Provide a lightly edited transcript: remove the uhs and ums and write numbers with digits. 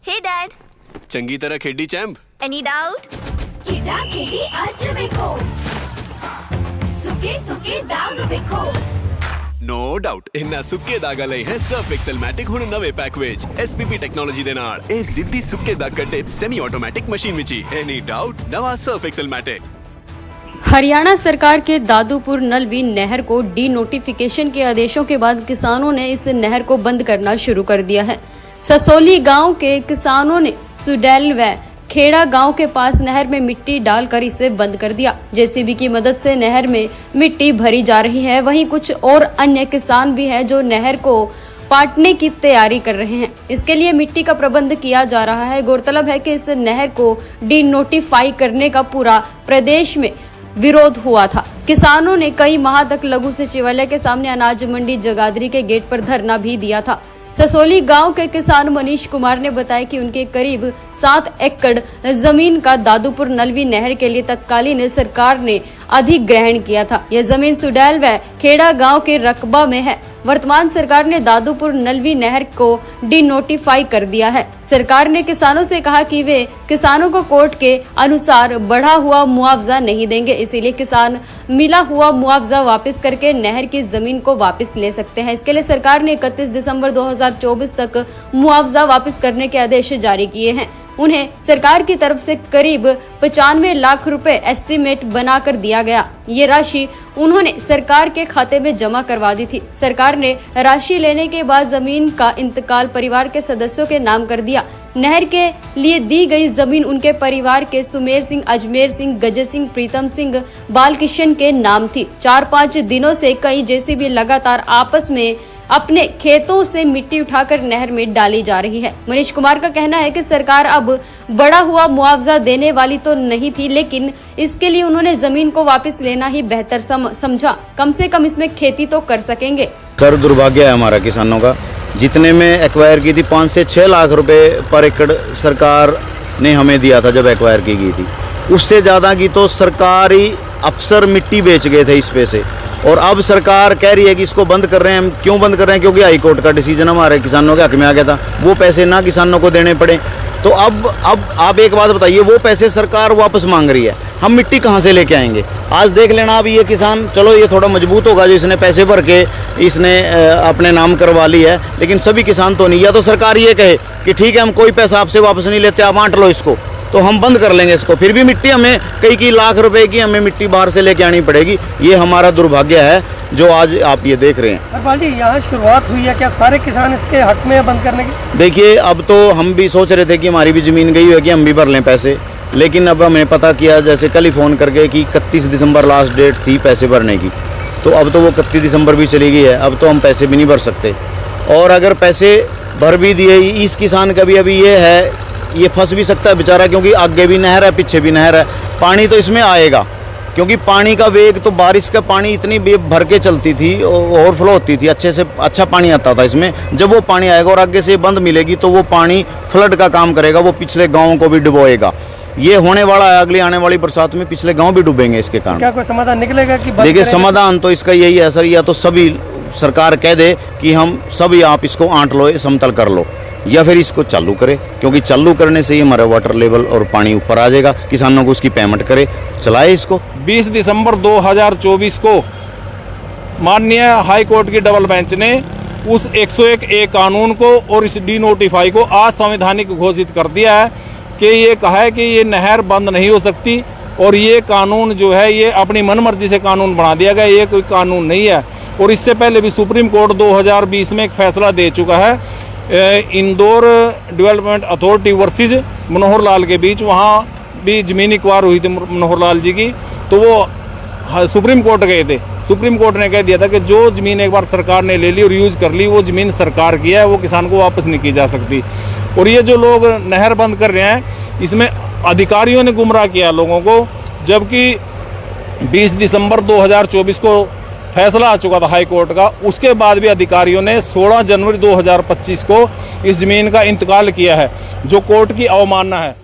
Hey Dad. ਚੰਗੀ ਤਰ੍ਹਾਂ ਖੇਡੀ ਚੈਂਪ? Any doubt? ਕਿੱਦਾਂ ਖੇਡੀ ਅੱਜ ਵੇਖੋ ਸੁੱਕੇ ਸੁੱਕੇ ਦਾਗ ਵੇਖੋ No doubt ਇੰਨਾ ਸੁੱਕੇ ਦਾਗਾਂ ਲਈ ਹੈ ਸਰਫ ਐਕਸਲਮੈਟਿਕ ਹੁਣ ਨਵੇਂ ਪੈਕ ਵਿੱਚ SPP ਟੈਕਨੋਲੋਜੀ ਦੇ ਨਾਲ ਇਹ ਸਿੱਧੀ ਸੁੱਕੇ ਦਾਗ ਕੱਢੇ ਸੈਮੀ ਆਟੋमेटिक मशीन ਵਿੱਚ ਹੀ एनी डाउट नवा सर्फ एक्सलमैटिक। हरियाणा सरकार के दादूपुर नलवी नहर को डी नोटिफिकेशन के आदेशों के बाद किसानों ने इस नहर को बंद करना शुरू कर दिया है। ससोली गांव के किसानों ने सुडैल व खेड़ा गांव के पास नहर में मिट्टी डालकर इसे बंद कर दिया। जेसीबी की मदद से नहर में मिट्टी भरी जा रही है। वहीं कुछ और अन्य किसान भी हैं जो नहर को पाटने की तैयारी कर रहे हैं। इसके लिए मिट्टी का प्रबंध किया जा रहा है। गौरतलब है कि इस नहर को डी नोटिफाई करने का पूरा प्रदेश में विरोध हुआ था। किसानों ने कई माह तक लघु सचिवालय के सामने अनाज मंडी जगाधरी के गेट पर धरना भी दिया था। ससोली गांव के किसान मनीष कुमार ने बताया कि उनके करीब 7 एकड़ जमीन का दादूपुर नलवी नहर के लिए तत्कालीन सरकार ने अधिग्रहण किया था। यह जमीन सुडैल व खेड़ा गांव के रकबा में है। वर्तमान सरकार ने दादूपुर नलवी नहर को डी नोटिफाई कर दिया है। सरकार ने किसानों से कहा कि वे किसानों को कोर्ट के अनुसार बढ़ा हुआ मुआवजा नहीं देंगे, इसीलिए किसान मिला हुआ मुआवजा वापस करके नहर की जमीन को वापस ले सकते हैं। इसके लिए सरकार ने 31 दिसंबर 2024 तक मुआवजा वापस करने के आदेश जारी किए हैं। उन्हें सरकार की तरफ से करीब 95 लाख रुपए एस्टीमेट बनाकर दिया गया। ये राशि उन्होंने सरकार के खाते में जमा करवा दी थी। सरकार ने राशि लेने के बाद जमीन का इंतकाल परिवार के सदस्यों के नाम कर दिया। नहर के लिए दी गई जमीन उनके परिवार के सुमेर सिंह, अजमेर सिंह, गज सिंह, प्रीतम सिंह, बालकिशन के नाम थी। 4-5 दिनों से कई जेसीबी लगातार आपस में अपने खेतों से मिट्टी उठाकर नहर में डाली जा रही है। मनीष कुमार का कहना है कि सरकार अब बढ़ा हुआ मुआवजा देने वाली तो नहीं थी, लेकिन इसके लिए उन्होंने जमीन को वापस लेना ही बेहतर समझा। कम से कम इसमें खेती तो कर सकेंगे। सर दुर्भाग्य है हमारा किसानों का, जितने में एक्वायर की थी 5 से 6 लाख रुपए पर एकड़ सरकार ने हमें दिया था जब एक्वायर की गई थी। उससे ज़्यादा की तो सरकारी अफसर मिट्टी बेच गए थे इस पे से, और अब सरकार कह रही है कि इसको बंद कर रहे हैं। हम क्यों बंद कर रहे हैं? क्योंकि हाई कोर्ट का डिसीजन हमारे किसानों के हक में आ गया था। वो पैसे ना किसानों को देने पड़े। तो अब आप एक बात बताइए, वो पैसे सरकार वापस मांग रही है, हम मिट्टी कहाँ से लेके आएंगे? आज देख लेना, अब ये किसान चलो ये थोड़ा मजबूत होगा जो इसने पैसे भर के इसने अपने नाम करवा ली है, लेकिन सभी किसान तो नहीं। या तो सरकार ये कहे कि ठीक है हम कोई पैसा आपसे वापस नहीं लेते, आप बांट लो इसको, तो हम बंद कर लेंगे इसको। फिर भी मिट्टी हमें कई लाख रुपए की हमें मिट्टी बाहर से लेके आनी पड़ेगी। ये हमारा दुर्भाग्य है जो आज आप ये देख रहे हैं। हरपाल जी, यहाँ शुरुआत हुई है, क्या सारे किसान इसके हक में बंद करने की? देखिए, अब तो हम भी सोच रहे थे कि हमारी भी ज़मीन गई है कि हम भी भर लें पैसे, लेकिन अब हमें पता किया जैसे कल ही फ़ोन करके कि 31 दिसंबर लास्ट डेट थी पैसे भरने की। तो अब तो वो 31 दिसंबर भी चली गई है, अब तो हम पैसे भी नहीं भर सकते। और अगर पैसे भर भी दिए, इस किसान का भी अभी ये है, ये फंस भी सकता है बेचारा, क्योंकि आगे भी नहर है पीछे भी नहर है। पानी तो इसमें आएगा, क्योंकि पानी का वेग तो बारिश का पानी इतनी भर के चलती थी, ओवरफ्लो होती थी, अच्छे से अच्छा पानी आता था इसमें। जब वो पानी आएगा और आगे से बंद मिलेगी तो वो पानी फ्लड का काम करेगा, वो पिछले गाँव को भी डुबोएगा। ये होने वाला है, अगली आने वाली बरसात में पिछले गाँव भी डूबेंगे इसके कारण। क्या कोई समाधान निकलेगा कि? देखिए, समाधान तो इसका यही है सर, या तो सभी सरकार कह दे कि हम सभी आप इसको आंट लो, समतल कर लो, या फिर इसको चालू करे, क्योंकि चालू करने से ही हमारा वाटर लेवल और पानी ऊपर आ जाएगा। किसानों को उसकी पेमेंट करे, चलाए इसको। 20 दिसंबर 2024 को माननीय हाई कोर्ट की डबल बेंच ने उस 101A कानून को और इस डी नोटिफाई को आज संवैधानिक घोषित कर दिया है कि ये कहा है कि ये नहर बंद नहीं हो सकती, और ये कानून जो है ये अपनी मनमर्जी से कानून बना दिया गया, ये कोई कानून नहीं है। और इससे पहले भी सुप्रीम कोर्ट 2020 में एक फैसला दे चुका है Indore development authority versus Manohar Lal के बीच। वहाँ भी ज़मीन एक्वायर हुई थी मनोहर लाल जी की, तो वो सुप्रीम कोर्ट गए थे। सुप्रीम कोर्ट ने कह दिया था कि जो ज़मीन एक बार सरकार ने ले ली और यूज़ कर ली, वो ज़मीन सरकार की है, वो किसान को वापस नहीं की जा सकती। और ये जो लोग नहर बंद कर रहे हैं, इसमें अधिकारियों ने गुमराह किया लोगों को, जबकि 20 दिसंबर 2024 को फैसला आ चुका था हाई कोर्ट का। उसके बाद भी अधिकारियों ने 16 जनवरी 2025 को इस ज़मीन का इंतकाल किया है, जो कोर्ट की अवमानना है।